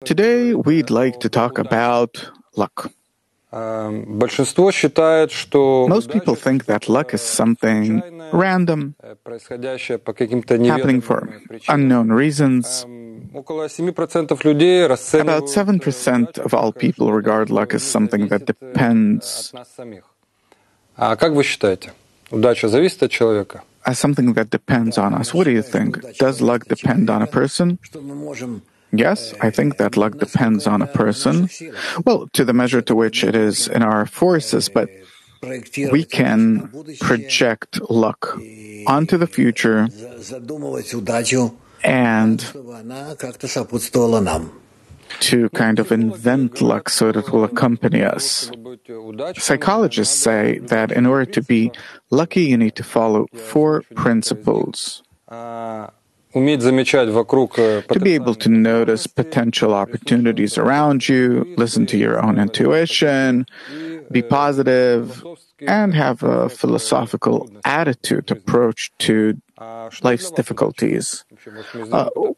Today, we'd like to talk about luck. Most people think that luck is something random, happening for unknown reasons. About 7% of all people regard luck as something that depends as something that depends on us. What do you think? Does luck depend on a person? Yes, I think that luck depends on a person. Well, to the measure to which it is in our forces, but we can project luck onto the future and to kind of invent luck so that it will accompany us. Psychologists say that in order to be lucky, you need to follow 4 principles. To be able to notice potential opportunities around you, listen to your own intuition, be positive, and have a philosophical attitude approach to life's difficulties.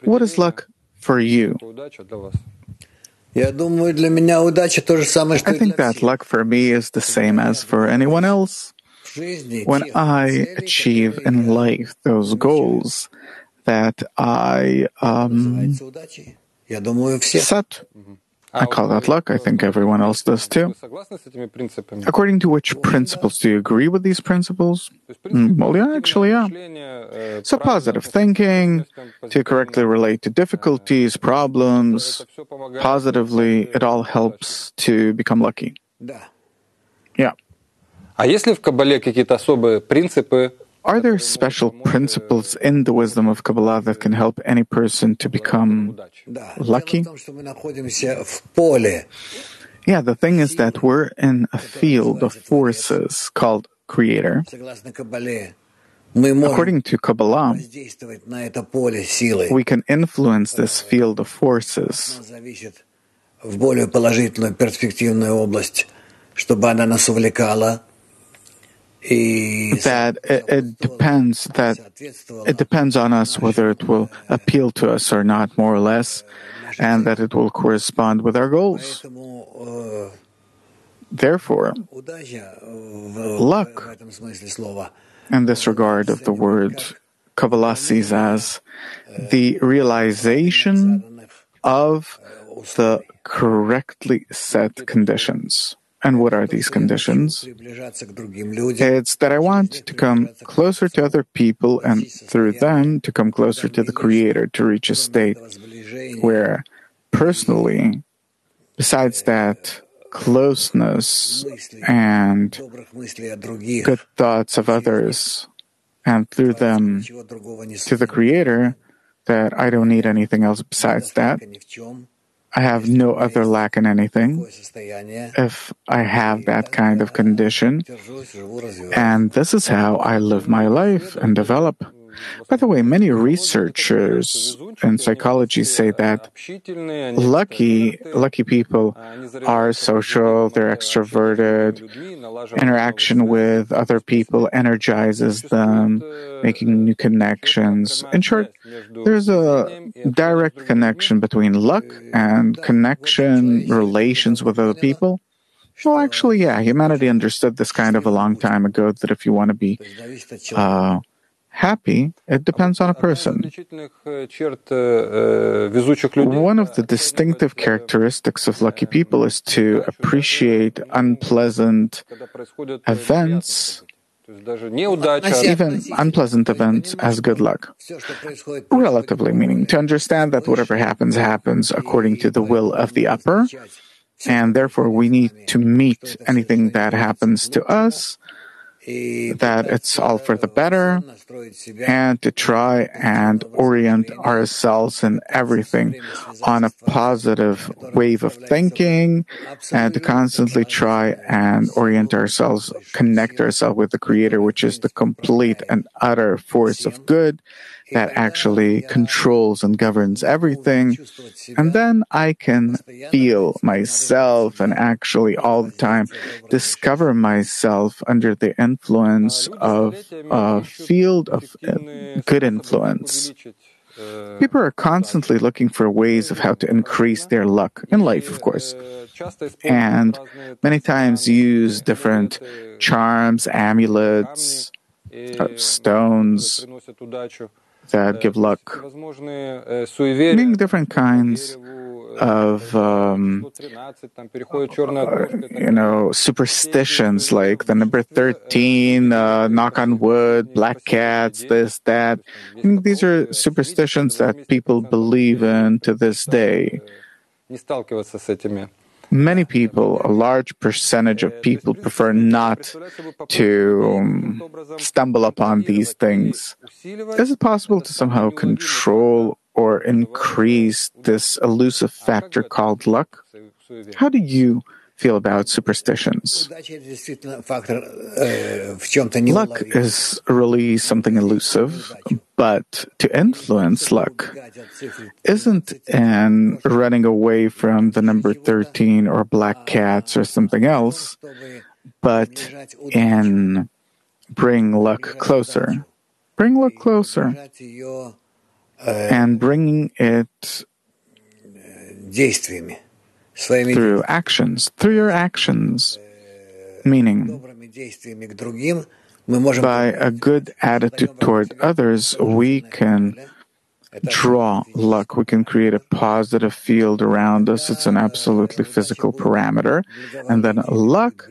What is luck for you? I think that luck for me is the same as for anyone else. When I achieve in life those goals that I set, I call that luck. I think everyone else does too. According to which principles? Do you agree with these principles? Well, yeah, actually, yeah. So positive thinking, to correctly relate to difficulties, problems, positively, it all helps to become lucky. Yeah. Are there special principles in the wisdom of Kabbalah that can help any person to become lucky? Yeah, the thing is that we're in a field of forces called Creator. According to Kabbalah, we can influence this field of forces. That it depends on us whether it will appeal to us or not, more or less, and that it will correspond with our goals. Therefore, luck, in this regard of the word, Kabbalah sees as the realization of the correctly set conditions. And what are these conditions? It's that I want to come closer to other people and through them to come closer to the Creator, to reach a state where personally, besides that closeness and good thoughts of others and through them to the Creator, that I don't need anything else besides that. I have no other lack in anything if I have that kind of condition. And this is how I live my life and develop. By the way, many researchers in psychology say that lucky people are social, they're extroverted, interaction with other people energizes them, making new connections. In short, there's a direct connection between luck and relations with other people. Well, actually, yeah, humanity understood this kind of a long time ago, that if you want to be happy, it depends on a person. One of the distinctive characteristics of lucky people is to appreciate unpleasant events, even unpleasant events, as good luck. Relatively, meaning to understand that whatever happens, happens according to the will of the upper, and therefore we need to meet anything that happens to us, that it's all for the better, and to try and orient ourselves in everything on a positive wave of thinking, and to constantly try and orient ourselves, connect ourselves with the Creator, which is the complete and utter force of good that actually controls and governs everything. And then I can feel myself and actually all the time discover myself under the influence of a field of good influence. People are constantly looking for ways of how to increase their luck, in life, of course, and many times use different charms, amulets, stones that give luck, meaning different kinds of superstitions, like the number 13, knock on wood, black cats, this, that. These are superstitions that people believe in to this day. Many people, a large percentage of people, prefer not to stumble upon these things. Is it possible to somehow control or increase this elusive factor called luck? How do you feel about superstitions? Luck is really something elusive, but to influence luck isn't in running away from the number 13 or black cats or something else, but in bring luck closer. Bring luck closer. And bringing it through actions, through your actions, meaning by a good attitude toward others, we can draw luck. We can create a positive field around us. It's an absolutely physical parameter. And then luck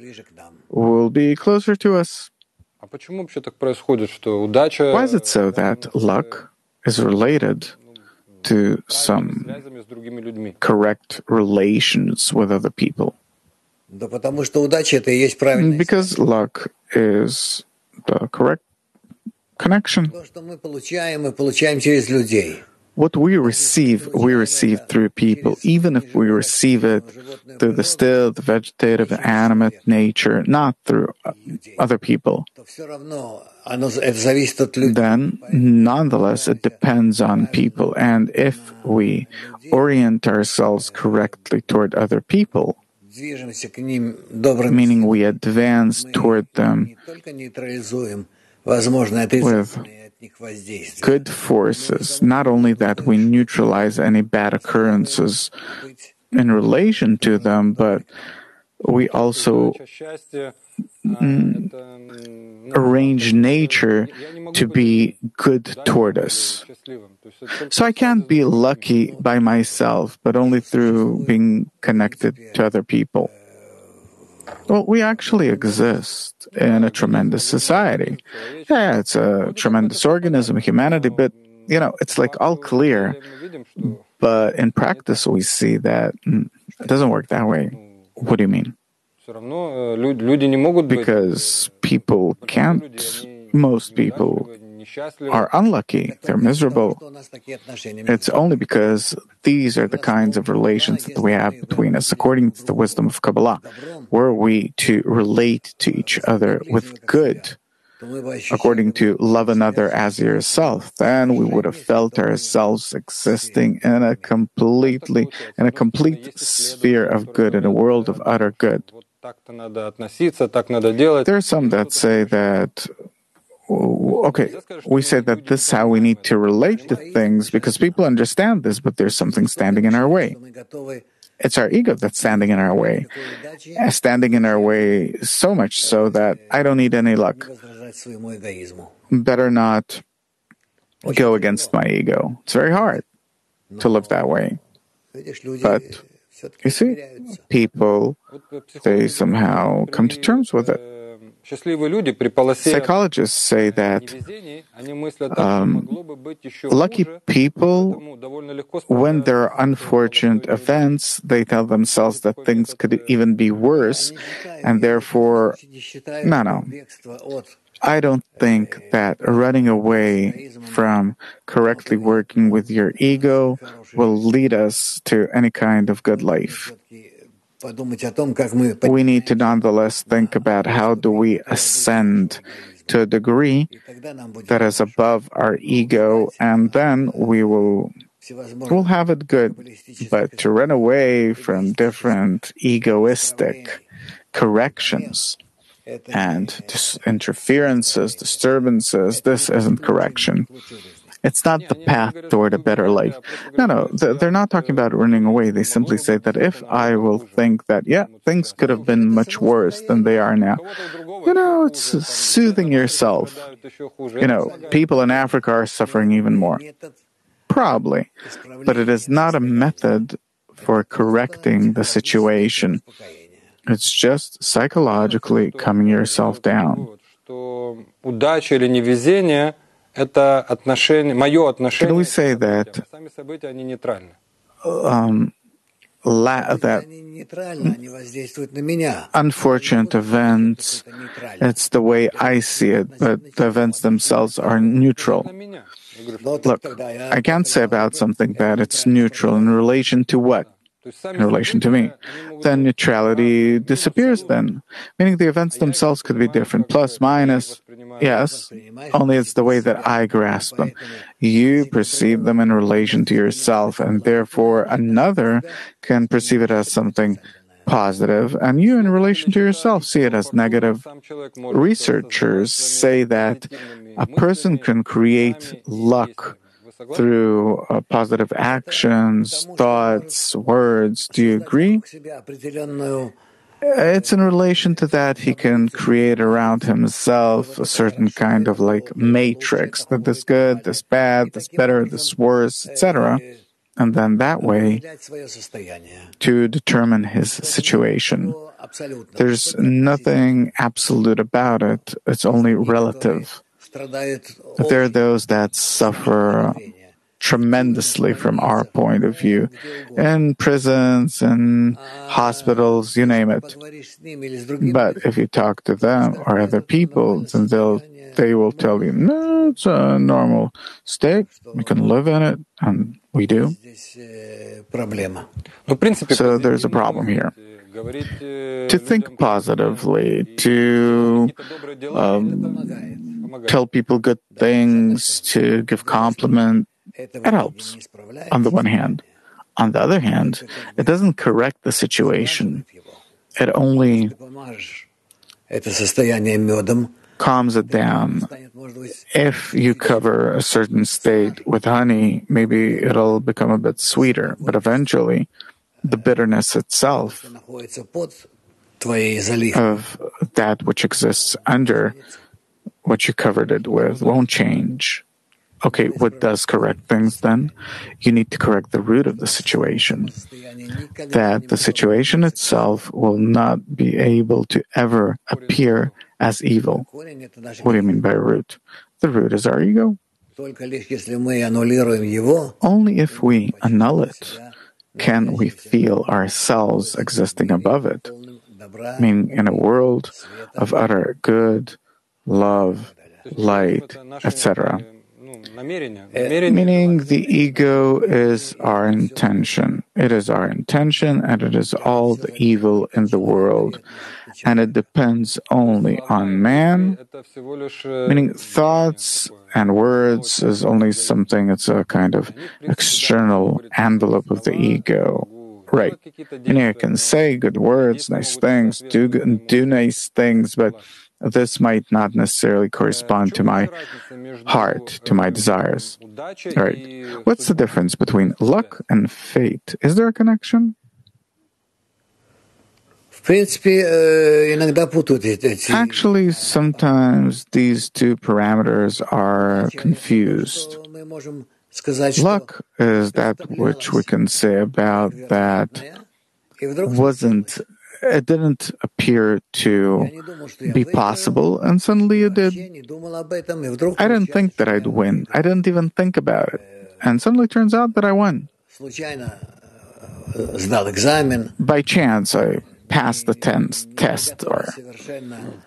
will be closer to us. Why is it so that luck is related to some correct relations with other people? Because luck is the correct connection. What we receive through people, even if we receive it through the still, the vegetative, animate nature, not through other people. Then, nonetheless, it depends on people. And if we orient ourselves correctly toward other people, meaning we advance toward them with good forces, not only that we neutralize any bad occurrences in relation to them, but we also arrange nature to be good toward us. So I can't be lucky by myself, but only through being connected to other people. Well, we actually exist in a tremendous society. Yeah, it's a tremendous organism, humanity, but, it's like all clear. But in practice, we see that it doesn't work that way. What do you mean? Because people can't, most people are unlucky, they're miserable. It's only because these are the kinds of relations that we have between us. According to the wisdom of Kabbalah, were we to relate to each other with good, according to love another as yourself, then we would have felt ourselves existing in a complete sphere of good, in a world of utter good. There are some that say that, okay, we say that this is how we need to relate to things because people understand this, but there's something standing in our way. It's our ego that's standing in our way. Standing in our way so much so that I don't need any luck. Better not go against my ego. It's very hard to live that way. But you see, people, they somehow come to terms with it. Psychologists say that lucky people, when there are unfortunate events, they tell themselves that things could even be worse, and therefore, no. I don't think that running away from correctly working with your ego will lead us to any kind of good life. We need to nonetheless think about how do we ascend to a degree that is above our ego, and then we'll have it good. But to run away from different egoistic corrections and interferences, disturbances, this isn't correction. It's not the path toward a better life. No, they're not talking about running away. They simply say that if I will think that, things could have been much worse than they are now, it's soothing yourself. People in Africa are suffering even more. Probably. But it is not a method for correcting the situation. It's just psychologically calming yourself down. Can we say that unfortunate events, it's the way I see it, but the events themselves are neutral? Look, I can't say about something that it's neutral in relation to what? In relation to me. Then neutrality disappears then. Meaning the events themselves could be different, plus, minus. Yes, only it's the way that I grasp them. You perceive them in relation to yourself, and therefore another can perceive it as something positive, and you in relation to yourself see it as negative. Researchers say that a person can create luck through positive actions, thoughts, words. Do you agree? It's in relation to that he can create around himself a certain kind of matrix, that this good, this bad, this better, this worse, etc. And then that way to determine his situation. There's nothing absolute about it. It's only relative. There are those that suffer tremendously from our point of view, in prisons and hospitals, you name it. But if you talk to them or other people, then they will tell you, no, it's a normal state, we can live in it, and we do. So there's a problem here. To think positively, to tell people good things, to give compliment, it helps, on the one hand. On the other hand, it doesn't correct the situation. It only calms it down. If you cover a certain state with honey, maybe it'll become a bit sweeter, but eventually the bitterness itself of that which exists under what you covered it with won't change. Okay, what does correct things then? You need to correct the root of the situation. That the situation itself will not be able to ever appear as evil. What do you mean by root? The root is our ego. Only if we annul it can we feel ourselves existing above it. Meaning in a world of utter good, love, light, etc. Meaning the ego is our intention. It is our intention, and it is all the evil in the world. And it depends only on man. Meaning thoughts and words is only something, it's a kind of external envelope of the ego. Right. I can say good words, nice things, do nice things, but this might not necessarily correspond to my heart, to my desires. All right. What's the difference between luck and fate? Is there a connection? Actually, sometimes these two parameters are confused. Luck is that which we can say about that it didn't appear to be possible, and suddenly it did. I didn't think that I'd win. I didn't even think about it. And suddenly it turns out that I won. By chance, I passed the test, or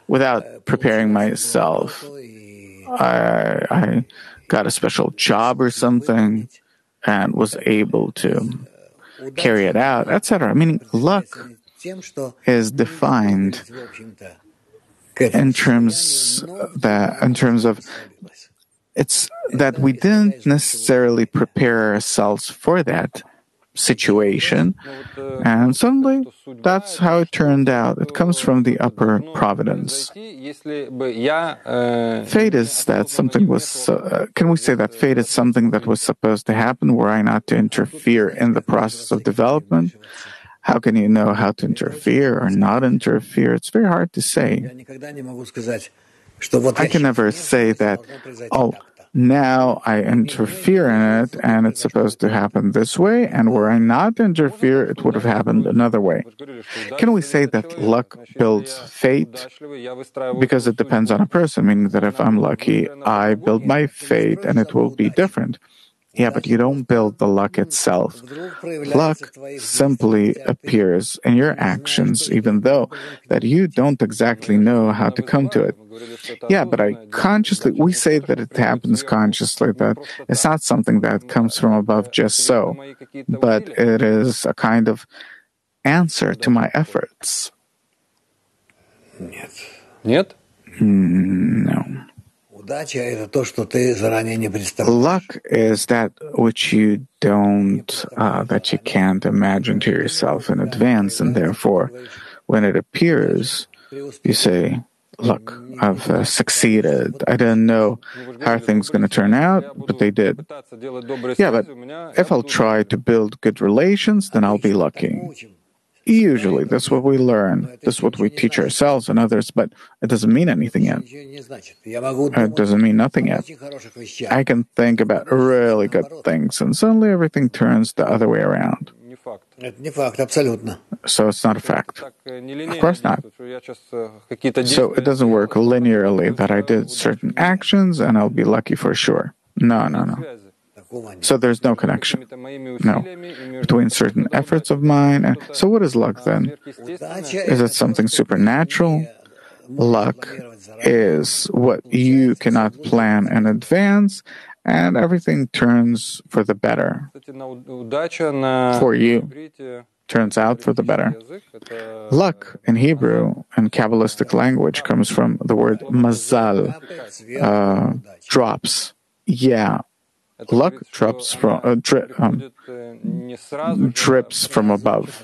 without preparing myself. I got a special job or something and was able to carry it out, etc. Meaning luck is defined in terms of it's that we didn't necessarily prepare ourselves for that. situation, and suddenly that's how it turned out. It comes from the upper providence. Fate is that something was, can we say that fate is something that was supposed to happen were I not to interfere in the process of development? How can you know how to interfere or not interfere? It's very hard to say. I can never say that, oh, now I interfere in it and it's supposed to happen this way, and were I not to interfere, it would have happened another way. Can we say that luck builds fate? Because it depends on a person, meaning that if I'm lucky, I build my fate and it will be different. Yeah, but you don't build the luck itself. Luck simply appears in your actions, even though that you don't exactly know how to come to it. Yeah, but we say that it happens consciously, that it's not something that comes from above just so, but it is a kind of answer to my efforts. Нет? No. Luck is that which you don't, that you can't imagine to yourself in advance, and therefore, when it appears, you say, look, I've succeeded. I didn't know how things going to turn out, but they did. Yeah, but if I'll try to build good relations, then I'll be lucky. Usually, that's what we learn. That's what we teach ourselves and others, but it doesn't mean anything yet. It doesn't mean nothing yet. I can think about really good things, and suddenly everything turns the other way around. So it's not a fact. Of course not. So it doesn't work linearly that I did certain actions and I'll be lucky for sure. No. So there's no connection. No. Between certain efforts of mine. So what is luck then? Is it something supernatural? Luck is what you cannot plan in advance, and everything turns for the better. For you. Turns out for the better. Luck in Hebrew and Kabbalistic language comes from the word mazal, drops. Yeah. Luck drips from above.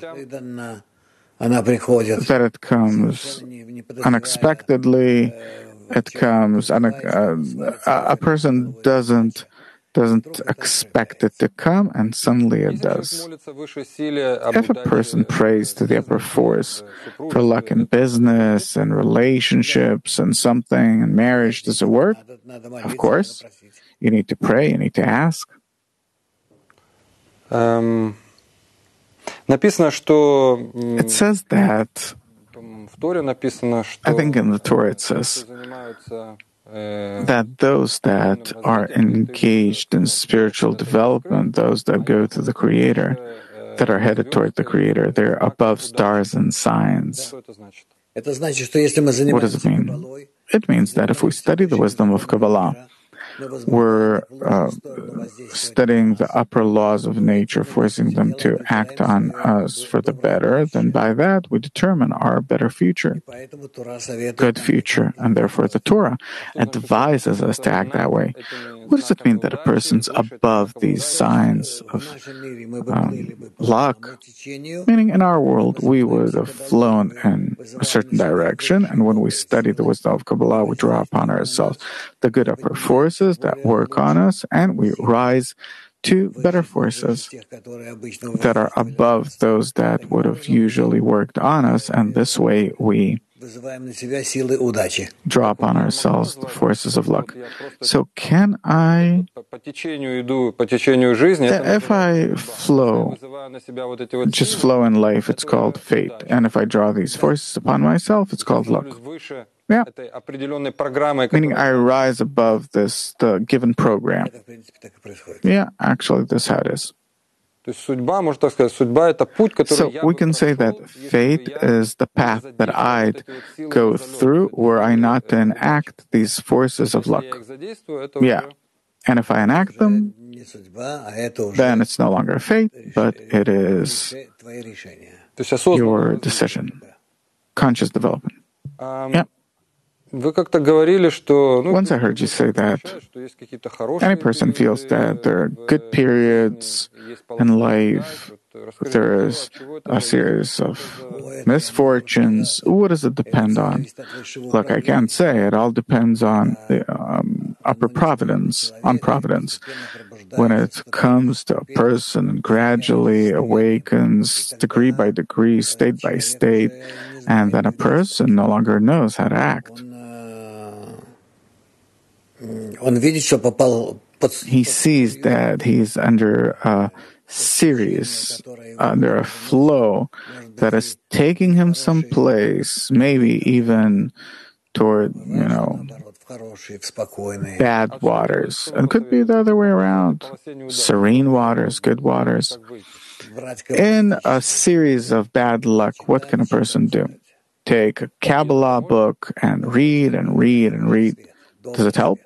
That it comes unexpectedly. It comes. A person doesn't expect it to come, and suddenly it does. If a person prays to the upper force for luck in business and relationships and something, and marriage, does it work? Of course. You need to pray, you need to ask. It says that, I think in the Torah it says, that those that are engaged in spiritual development, those that go to the Creator, that are headed toward the Creator, they're above stars and signs. What does it mean? It means that if we study the wisdom of Kabbalah, we're studying the upper laws of nature, forcing them to act on us for the better, then by that we determine our better future, good future, and therefore the Torah advises us to act that way. What does it mean that a person's above these signs of luck? Meaning in our world, we would have flown in a certain direction, and when we study the wisdom of Kabbalah, we draw upon ourselves the good upper forces that work on us, and we rise to better forces that are above those that would have usually worked on us, and this way we draw upon ourselves the forces of luck. So can I, if I just flow in life, it's called fate, and if I draw these forces upon myself, it's called luck. Yeah. Meaning I rise above the given program. Yeah, actually, this is how it is. So we can say that fate is the path that I'd go through were I not to enact these forces of luck. Yeah. And if I enact them, then it's no longer fate, but it is your decision. Conscious development. Yeah. Once I heard you say that any person feels that there are good periods in life, there is a series of misfortunes. What does it depend on? Look, I can't say. It all depends on the upper providence, on providence. When it comes to a person and gradually awakens degree by degree, state by state, and then a person no longer knows how to act. He sees that he's under a series, under a flow that is taking him someplace, maybe even toward, bad waters. And could be the other way around. Serene waters, good waters. In a series of bad luck, what can a person do? Take a Kabbalah book and read and read and read. Does it help?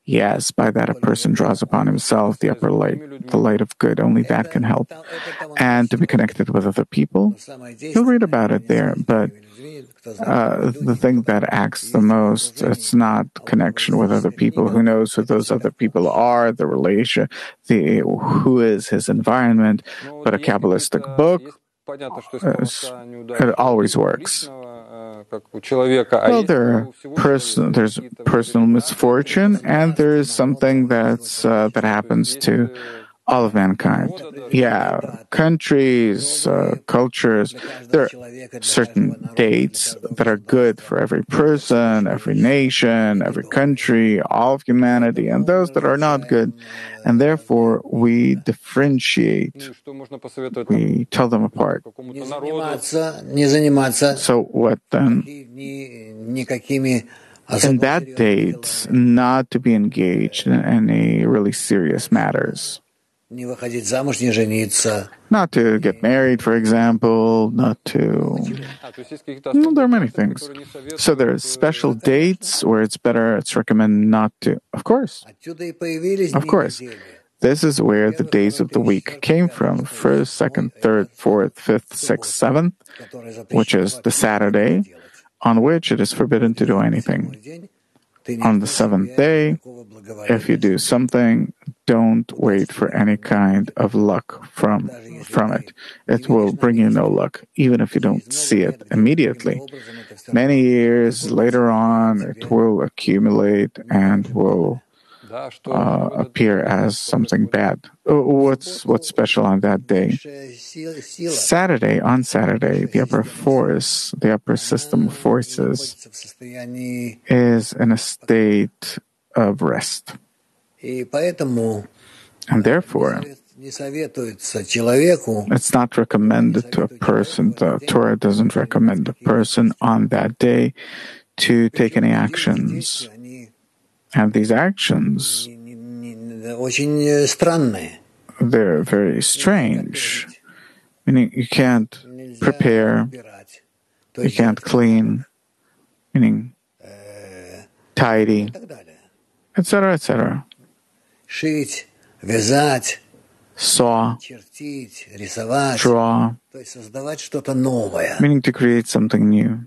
Yes, by that a person draws upon himself the upper light, the light of good. Only that can help. And to be connected with other people, he'll read about it there. But the thing that acts the most, it's not connection with other people. Who knows who those other people are, the relation, who is his environment. But a Kabbalistic book, it always works. Well, there's personal misfortune, and there's something that happens to all of mankind. Yeah, countries, cultures, there are certain dates that are good for every person, every nation, every country, all of humanity, and those that are not good. And therefore, we differentiate, we tell them apart. So what then? In bad dates, not to be engaged in any really serious matters. Not to get married, for example, not to... there are many things. So there are special dates where it's recommended not to. Of course. This is where the days of the week came from. 1st, 2nd, 3rd, 4th, 5th, 6th, 7th, which is the Saturday, on which it is forbidden to do anything. On the 7th day, if you do something, don't wait for any kind of luck from it. It will bring you no luck, even if you don't see it immediately. Many years later on, it will accumulate and will appear as something bad. What's special on that day? On Saturday, the upper force, the upper system of forces is in a state of rest. And therefore, it's not recommended to a person, the Torah doesn't recommend a person on that day to take any actions. And these actions, they're very strange. Meaning you can't prepare, you can't clean, meaning tidy, etc., etc. Saw, draw, meaning to create something new.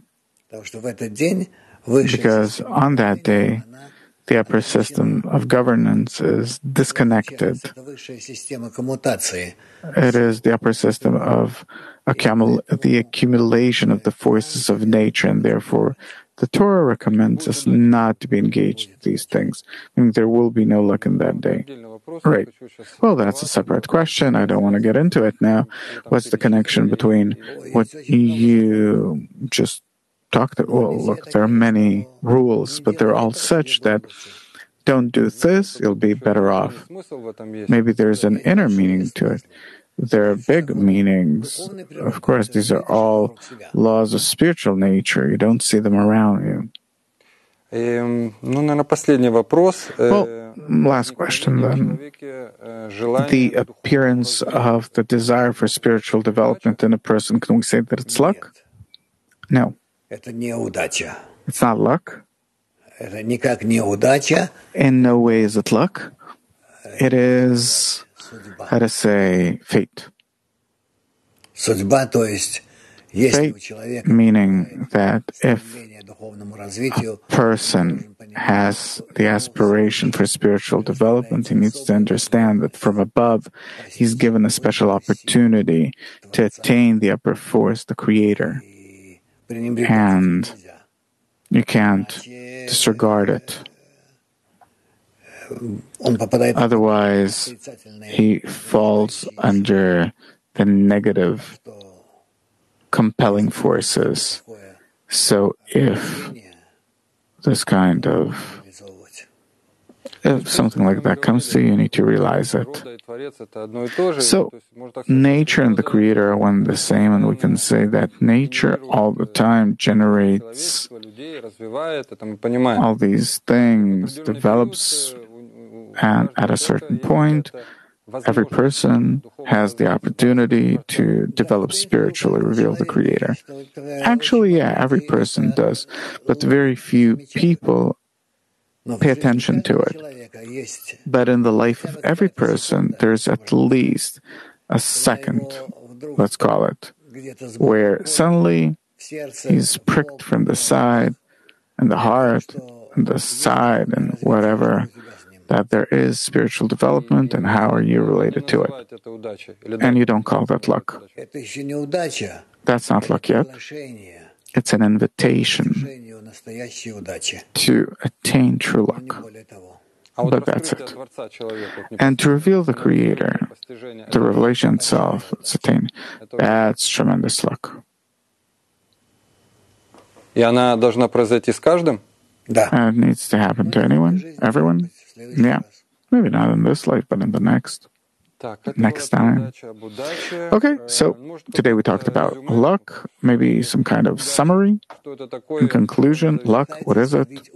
Because on that day, the upper system of governance is disconnected. It is the upper system of the accumulation of the forces of nature, and therefore the Torah recommends us not to be engaged in these things, meaning there will be no luck in that day. Right. Well, that's a separate question. I don't want to get into it now. What's the connection between what you just talked about? Well, look, there are many rules, but they're all such that don't do this, you'll be better off. Maybe there's an inner meaning to it. There are big meanings. Of course, these are all laws of spiritual nature. You don't see them around you. Well, last question then. The appearance of the desire for spiritual development in a person, can we say that it's luck? No. It's not luck. In no way is it luck. It is, how to say, fate. Fate, meaning that if a person has the aspiration for spiritual development, he needs to understand that from above, he's given a special opportunity to attain the upper force, the Creator. And you can't disregard it. Otherwise, he falls under the negative compelling forces. So if something like that comes to you, you need to realize it. So nature and the Creator are one and the same, and we can say that nature all the time generates all these things, develops, and at a certain point, every person has the opportunity to develop spiritually, reveal the Creator. Actually, yeah, every person does, but very few people pay attention to it. But in the life of every person, there's at least a second, let's call it, where suddenly he's pricked from the side, and the heart, and the side, and whatever, that there is spiritual development, and how are you related to it? And you don't call that luck. That's not luck yet. It's an invitation to attain true luck. But that's it. And to reveal the Creator, the revelation itself, it's attain. That's tremendous luck. And it needs to happen to anyone, everyone. Yeah, maybe not in this life, but in the next time. Okay, so today we talked about luck, maybe some kind of summary. In conclusion, luck, what is it?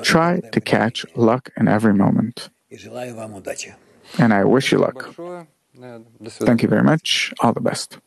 Try to catch luck in every moment. And I wish you luck. Thank you very much. All the best.